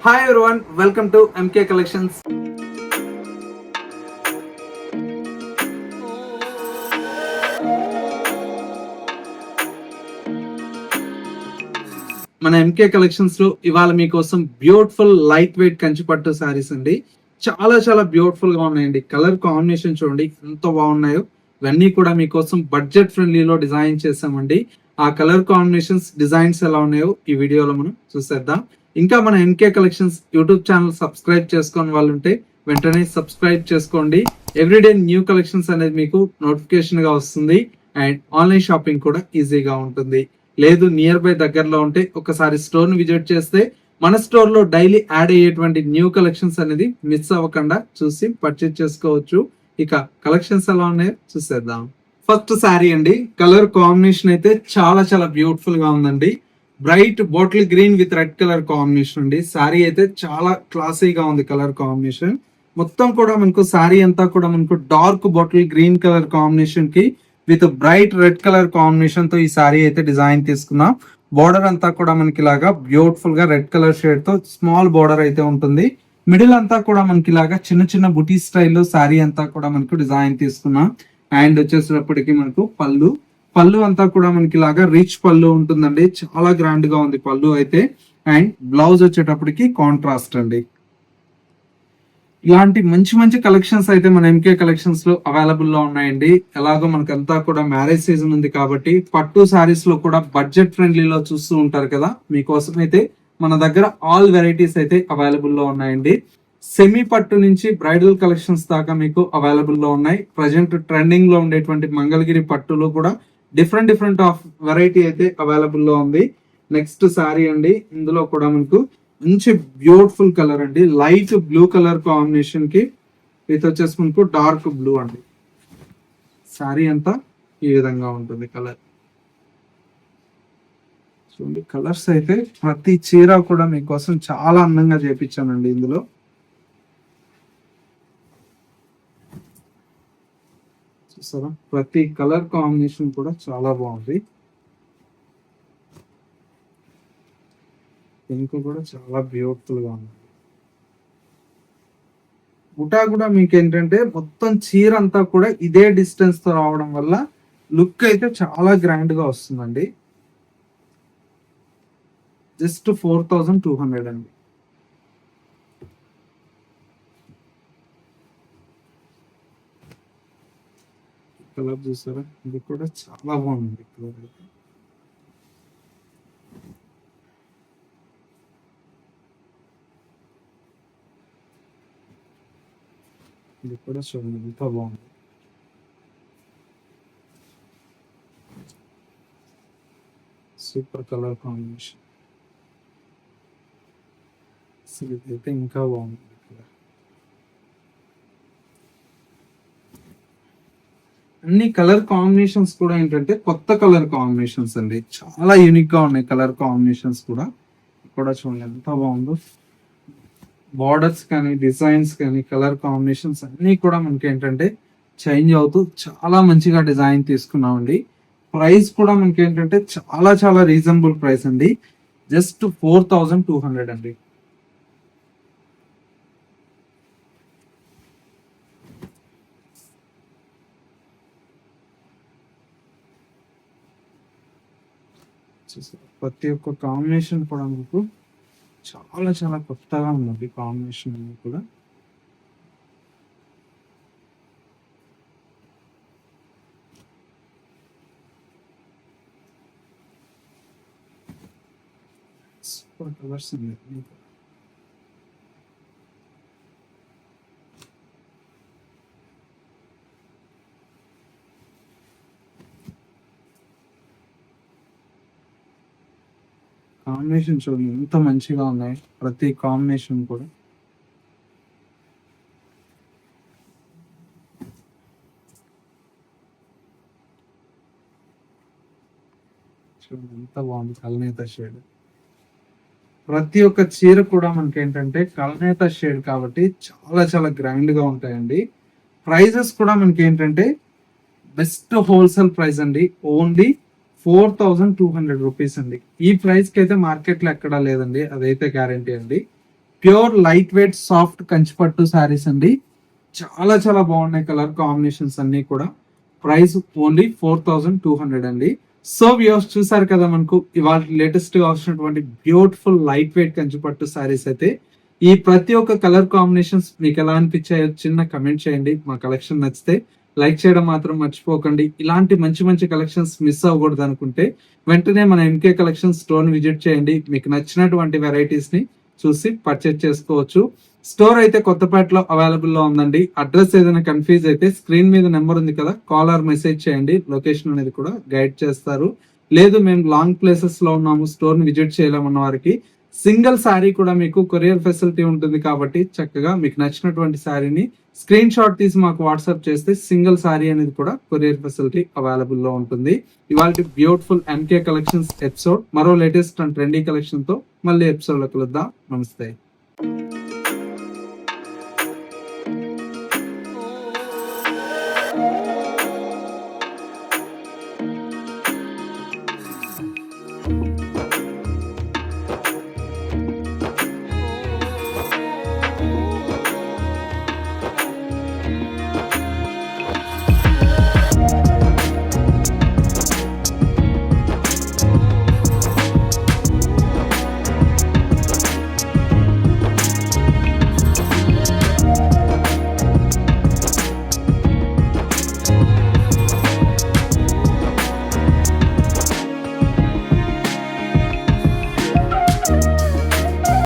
Hi everyone, welcome to MK Collections. మన MK collections లో ఇవాళ మీకోసం బ్యూటిఫుల్ లైట్ వెయిట్ కంచిపట్టు సారీస్ అండి. చాలా బ్యూటిఫుల్ గా ఉన్నాయండి. కలర్ కాంబినేషన్ చూడండి ఎంత బాగున్నాయో. ఇవన్నీ కూడా మీకోసం బడ్జెట్ ఫ్రెండ్లీలో డిజైన్ చేసామండి. ఆ కలర్ కాంబినేషన్స్ డిజైన్స్ ఎలా ఉన్నాయో ఈ వీడియోలో మనం చూసేద్దాం. ఇంకా మన MK collections YouTube channel subscribe చేసుకొని వాళ్ళు ఉంటే వెంటనే సబ్స్క్రైబ్ చేసుకోండి. ఎవ్రీడే న్యూ కలెక్షన్స్ అనేది మీకు నోటిఫికేషన్ గా వస్తుంది అండ్ ఆన్లైన్ షాపింగ్ కూడా ఈజీగా ఉంటుంది. లేదు నియర్ బై దగ్గరలో ఉంటే ఒకసారి స్టోర్ ని విజిట్ చేస్తే మన స్టోర్ లో డైలీ యాడ్ అయ్యేటువంటి న్యూ కలెక్షన్స్ అనేది మిస్ అవ్వకుండా చూసి పర్చేజ్ చేసుకోవచ్చు. ఇక కలెక్షన్స్ ఎలా ఉన్నాయో చూసేద్దాం. ఫస్ట్ శారీ అండి. కలర్ కాంబినేషన్ అయితే చాలా బ్యూటిఫుల్ గా ఉందండి. Bright bottle green with red colour combination అండి. శారీ అయితే చాలా క్లాసీగా ఉంది. కలర్ కాంబినేషన్ మొత్తం కూడా మనకు శారీ అంతా కూడా మనకు dark bottle green colour combination కి with bright red colour combination తో ఈ శారీ అయితే డిజైన్ తీసుకున్నాం. బోర్డర్ అంతా కూడా మనకి ఇలాగా బ్యూటిఫుల్ గా రెడ్ కలర్ షేడ్ తో స్మాల్ బోర్డర్ అయితే ఉంటుంది. మిడిల్ అంతా కూడా మనకి ఇలాగా చిన్న బుటీ స్టైల్లో శారీ అంతా కూడా మనకు డిజైన్ తీసుకున్నాం. అండ్ వచ్చేసేటప్పటికి మనకు పళ్ళు అంతా కూడా మనకి ఇలాగా రిచ్ పళ్ళు ఉంటుందండి. చాలా గ్రాండ్ గా ఉంది పళ్ళు అయితే. అండ్ బ్లౌజ్ వచ్చేటప్పటికి కాంట్రాస్ట్ అండి. ఇలాంటి మంచి కలెక్షన్స్ అయితే మన ఎంకే కలెక్షన్స్ లో అవైలబుల్ లో ఉన్నాయండి. ఎలాగో మనకంతా కూడా మ్యారేజ్ సీజన్ ఉంది కాబట్టి పట్టు శారీస్ లో కూడా బడ్జెట్ ఫ్రెండ్లీలో చూస్తూ ఉంటారు కదా, మీకోసం అయితే మన దగ్గర ఆల్ వెరైటీస్ అయితే అవైలబుల్ లో ఉన్నాయండి. సెమీ పట్టు నుంచి బ్రైడల్ కలెక్షన్స్ దాకా మీకు అవైలబుల్ లో ఉన్నాయి. ప్రజెంట్ ట్రెండింగ్ లో ఉండేటువంటి మంగళగిరి పట్టులో కూడా డిఫరెంట్ ఆఫ్ వెరైటీ అయితే అవైలబుల్ లో ఉంది. నెక్స్ట్ శారీ అండి. ఇందులో కూడా మనకు మంచి బ్యూటిఫుల్ కలర్ అండి. లైట్ బ్లూ కలర్ కాంబినేషన్ కి ఇది వచ్చేసి మనకు డార్క్ బ్లూ అండి. శారీ అంతా ఈ విధంగా ఉంటుంది కలర్. చూడండి కలర్స్ అయితే ప్రతి చీర కూడా మీకోసం చాలా అందంగా చేపించానండి. ఇందులో చూసారా, ప్రతి కలర్ కాంబినేషన్ కూడా చాలా బాగుంది. పింక్ కూడా చాలా బ్యూటిఫుల్ గా ఉంది. బుటా కూడా మీకు ఏంటంటే మొత్తం చీర అంతా కూడా ఇదే డిస్టెన్స్ తో రావడం వల్ల లుక్ అయితే చాలా గ్రాండ్ గా వస్తుందండి. జస్ట్ 4200 అండి. కలర్ చూసారా, ఇది కూడా చాలా బాగుంది కలర్ అయితే. ఇది కూడా చూడండి ఎంత బాగుంది. Super colour combination. ఇదైతే ఇంకా బాగుంది. అన్ని కలర్ కాంబినేషన్స్ కూడా ఏంటంటే కొత్త కలర్ కాంబినేషన్స్ అండి. చాలా యూనిక్ గా ఉన్నాయి కలర్ కాంబినేషన్స్ కూడా. చూడండి ఎంత బాగుందో. బార్డర్స్ కానీ డిజైన్స్ కానీ కలర్ కాంబినేషన్స్ అన్ని కూడా మనకి ఏంటంటే చేంజ్ అవుతూ చాలా మంచిగా డిజైన్ తీసుకున్నామండి. ప్రైస్ కూడా మనకి ఏంటంటే చాలా రీజనబుల్ ప్రైస్ అండి. జస్ట్ 4200 అండి. ప్రతి ఒక్క కాంబినేషన్ కూడా మీకు చాలా కొత్తగా ఉంది. కాంబినేషన్ కూడా సూపర్ కలర్స్ ఉంది. కాంబినేషన్ చూడండి ఎంత మంచిగా ఉన్నాయి ప్రతి కాంబినేషన్ కూడా. చూడండి ఎంత బాగుంది కల్నేత షేడ్. ప్రతి ఒక్క చీర కూడా మనకి ఏంటంటే కల్నేత షేడ్ కాబట్టి చాలా గ్రాండ్ గా ఉంటాయండి. ప్రైజెస్ కూడా మనకి ఏంటంటే బెస్ట్ హోల్సేల్ ప్రైస్ అండి. ఓన్లీ 4200 రూపీస్ అండి. ఈ ప్రైస్ కి అయితే మార్కెట్ లో ఎక్కడా లేదండి, అదైతే గ్యారంటీ అండి. ప్యూర్ లైట్ వెయిట్ సాఫ్ట్ కంచిపట్టు శారీస్ అండి. చాలా చాలా బాగున్నాయి కలర్ కాంబినేషన్స్ అన్ని కూడా. ప్రైస్ ఓన్లీ 4200 అండి. సో వ్యూవర్స్ చూసారు కదా, మనకు ఇవాళ లేటెస్ట్ గా వచ్చినటువంటి బ్యూటిఫుల్ లైట్ వెయిట్ కంచిపట్టు శారీస్ అయితే ఈ ప్రతి ఒక్క కలర్ కాంబినేషన్స్ మీకు ఎలా అనిపించాయో చిన్న కమెంట్ చేయండి. మా కలెక్షన్ నచ్చితే లైక్ చేయడం మాత్రం మర్చిపోకండి. ఇలాంటి మంచి మంచి కలెక్షన్స్ మిస్ అవ్వకూడదు అనుకుంటే వెంటనే మన ఎంకే కలెక్షన్ స్టోర్ విజిట్ చేయండి. మీకు నచ్చినటువంటి వెరైటీస్ ని చూసి పర్చేజ్ చేసుకోవచ్చు. స్టోర్ అయితే కొత్తపేటలో అవైలబుల్ లో ఉందండి. అడ్రస్ ఏదైనా కన్ఫ్యూజ్ అయితే స్క్రీన్ మీద నెంబర్ ఉంది కదా, కాల్ ఆర్ మెసేజ్ చేయండి. లొకేషన్ అనేది కూడా గైడ్ చేస్తారు. లేదు మేము లాంగ్ ప్లేసెస్ లో ఉన్నాము, స్టోర్ ని విజిట్ చేయలేమన్న వారికి సింగిల్ శారీ కూడా మీకు కొరియర్ ఫెసిలిటీ ఉంటుంది. కాబట్టి చక్కగా మీకు నచ్చినటువంటి శారీని స్క్రీన్ షాట్ తీసి మాకు వాట్సాప్ చేస్తే సింగిల్ శారీ అనేది కూడా కొరియర్ ఫెసిలిటీ అవైలబుల్ లో ఉంటుంది. ఇవాళ బ్యూటిఫుల్ ఎంకే కలెక్షన్స్ ఎపిసోడ్ మరో లేటెస్ట్ అండ్ ట్రెండీ కలెక్షన్ తో మళ్ళీ ఎపిసోడ్ లో కలుద్దాం. నమస్తే.